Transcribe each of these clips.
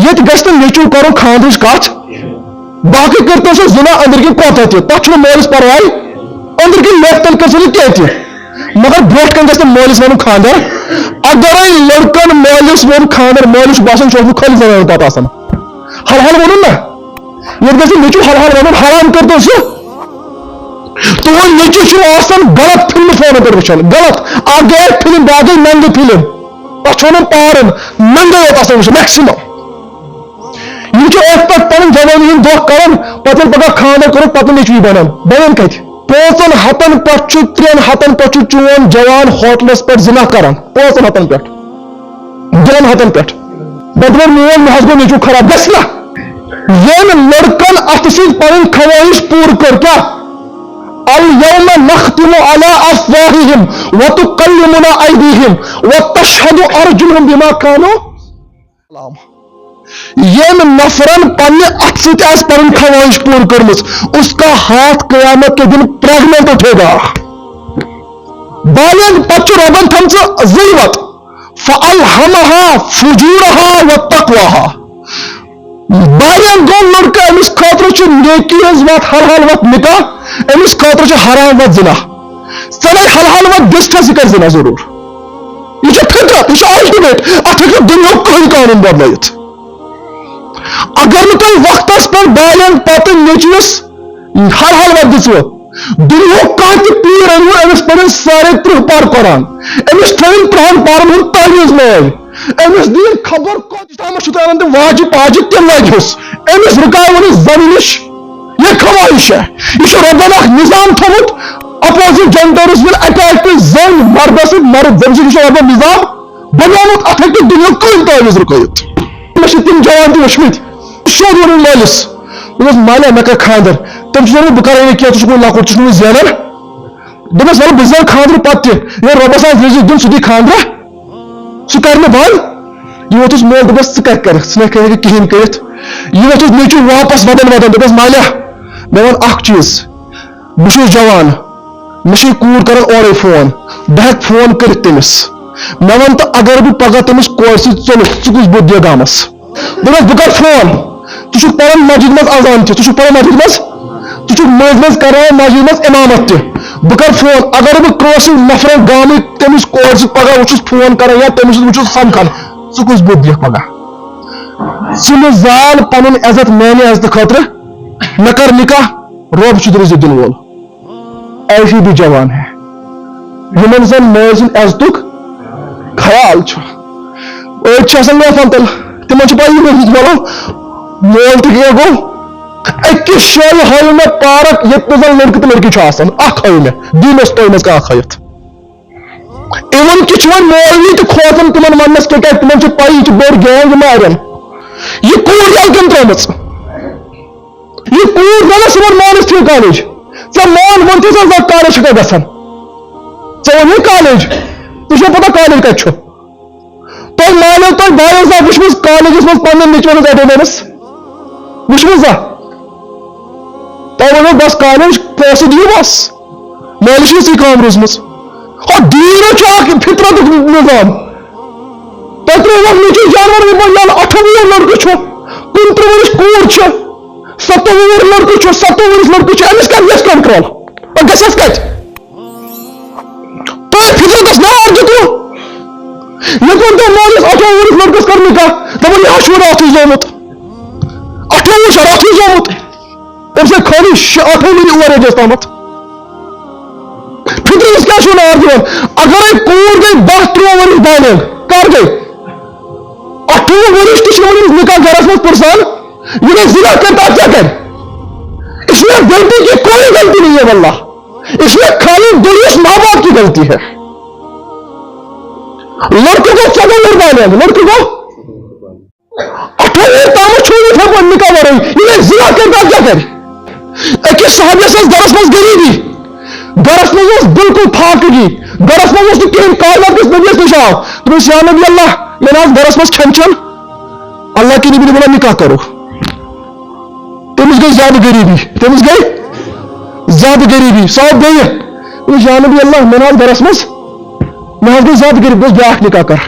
یہ گھر نیچو کرو خاندر کت باقی کرتا سو زنا اندر کی کوتا تک مالس پرواہ اندر کی لیک تل کر کی مگر بروٹ کن گھر مالس ون خاندر اگر لڑکن مالس ون خاندر مالس باسان چھ کھل زنان پتہ آسان حل حل ون نا یہ گھر نیچو حل حل ون حرام کرتا سو تو وہ نیچو آسان غلط فلم فون پر وچان غلط آگے فلم باقی ننگ فلم پچھونا پارن ننگے یوت آسان وچان میکسیمم یہ ایک پہ پن جوانی ہند دہ کران پتہ پگہ خاندر کرو پتہ نیچوی بنان بنان کت 5 ہتن پہ 3 ہتن پہ چون جوان ہوٹلس پہ زنا کران 5 ہتن پہ 2 ہتن پہ بدر میون مہ گو نیچو خراب گھس نا یم لڑکن ات سی پن خواہش پور کر کیا اليوم نختم على افواههم وتكلمنا ايديهم وتشهد ارجلهم بما كانوا یم نفرن پنہ ات ست آس پن خواہش پور کرمز اس کا ہاتھ قیامت کے دن پریگننٹ اٹھے گا بالغ پچ ربن تھم ذلت فالهمها فجورها وتقواها بالغ گو لڑکا امس خاطر نیکی ہز وت حل حل وت نکاح امس خاطر حرام وت زنا ثنا حل حل وت ڈسکس کر زنا ضرور یہ فطرت یہ الٹیمیٹ ات ہیکو دنیا کوئی قانون بدلائت اگر نہ تھی وقتس پہ بالغ پتہ نیچوس حل حل وت دسو دنیا کھانا تہ پیر انو امس پہ 30 پار قرآن امس تھوین 30 پارن ہند تعویذ لوگ امس دین خبر کت تام تھی واجب پاجب تم لگس امس رکاو زمین نش یہ خواہش ہے یہ ربن اخ نظام تھوت اپوزٹ جینڈرس ول اٹیک پہ زن مردس مرد زن سے ربن نظام بنیامت ات ہیکہ دنیا کوئی تعویذ رکیت تم جوان تہ وچمت شو ون مالس مالیہ مے کر خاندر تم چھ بہ کر کی ژٕ لکٹ ژٕ زینان دپس ول بہ زین خاندر پتہ یہ ربس آس رزق دن سہ دی خاندر سہ کر بند یہ ووتس مول دپس ژٕ کر ژٕ نہ کہین کرتھ یہ ووتس نیچو واپس ودان دپس مالیہ مے ون اخ چیز بہ چھُس جوان مے کور کران اورے فون بہ ہیک فون کرتھ تمس مے ون تو اگر بہ پگہ تمس کور ست ژلتھ ژٕ کس بُتھ دِ گامس دپس بہ کر فون ژٕ پران مسجد مز اذان تہ ژٕ پران مسجد مز ژٕ مز کران مسجد مز امامت تہ بہ کر فون اگر بہ کٲنٛسہِ نفرن گامٕکۍ تمس کور ست پگہ وچھس فون کران یا تمس وچھس سمکھان ژٕ کس بُتھ دِکھ پگہ ژٕ مہ زال پنن عزت میانہِ عزتہٕ خٲطرٕ مے کر نکاح رب چھُ رزق دِنہٕ وول ایسی بھی جوان ہے یمن زن مٲلۍ سٕنٛدِ عزتُک خیال چھُ أڑۍ چھِ آسان محفل تل تمن چھِ پاے یہِ بولو مول تہ کیاہ گوٚو أکِس جایہِ ہٲیو مےٚ پارک ییٚتہِ نہٕ زن لڑکہٕ تہٕ لڑکی چھُ آسان اکھ ہٲیو مےٚ دیٖنس تۄہہِ کانٛہہ ہٲیِتھ اِوٕن کہِ چھُ وۄنۍ مولوی تہِ کھوژان تِمن وننس کیٛاہ تِمن چھِ پاے یہِ چھِ بٔڑ گینگ یہِ مارن یہِ کوٗر ییٚلہِ کٔمۍ ترٲمٕژ یہ کوٗر زن صبح مالس تھی کالج ژےٚ مول ووٚن تہِ زن کالج چھُ گژھان ژےٚ ووٚنُے کالج ژےٚ چھو پتہ کالج کتہِ چھُ تۄہہِ مالیو تۄہہِ بایو زانٛہہ وٕچھمٕژ کالجس منٛز پننٮ۪ن نیٚچوٮ۪ن ہٕنٛز اٹینڈنس وٕچھمٕژ زانٛہہ تۄہہِ ووٚنوٕ بس کالج پونٛسہٕ دِیِو بس مٲلِس چھِ یِژٕے کٲم روٗزمٕژ دیٖن چھُ اکھ فطرتُک نظام تۄہہِ ترٛٲوٕ نیٚچوٗ جانور ییٚلہِ 18 وُہُر لڑکہٕ چھُ 29 ؤرِش کوٗر چھِ 27 وُہُر لڑکہٕ چھُ 27 ؤرِش لڑکہٕ چھُ أمِس کر گژھِ کنٹرول گژھٮ۪س کتہِ تۄہہِ فطرتس نار دِتوٕ ییٚتہِ ووٚن تۄہہِ مٲلِس 18 ؤرِش لڑکس کر نکاح دپان یہِ چھُ راتھٕے زامُت 18 چھُ راتھٕے زامُت تٔمۍ سٕنٛدۍ خٲلی 8 ؤری اور ایجس تامتھ فطرتس کیٛاہ چھُو نار دِوان اگرے کوٗر گٔے 10-13 ؤرِش بالغ کر گٔے 18 ؤرِش تہِ چھِ وُنہِ نکاح گرس منٛز پرسان یہ نے زنا کرتا کیا کر اس میں غلطی کی کوئی غلطی نہیں ہے واللہ اس میں خالی دلیس ماں باپ کی غلطی ہے لڑکے کو 14 لڑکا ہے لڑکے کو 18 تام چھوڑی تھا نکاح ہو رہی یہ زنا کرتا کیا کر ایک صحابی سے گرس مز غریبی گرس مز بالکل پھاکگی گرس مز کہیں کاغذ کس نبیس نش آو تمہیں یا نبی اللہ میں آج گرس مز کھن چھن اللہ کی نبی نے بولا نکاح کرو تمس گئی زیادہ غریبی تمس گئی زیادہ غریبی صاحب گئی یا نبی اللہ میں آج گرس مز میں گئی زیادہ غریب بس بیاکھ نکاح کر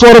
4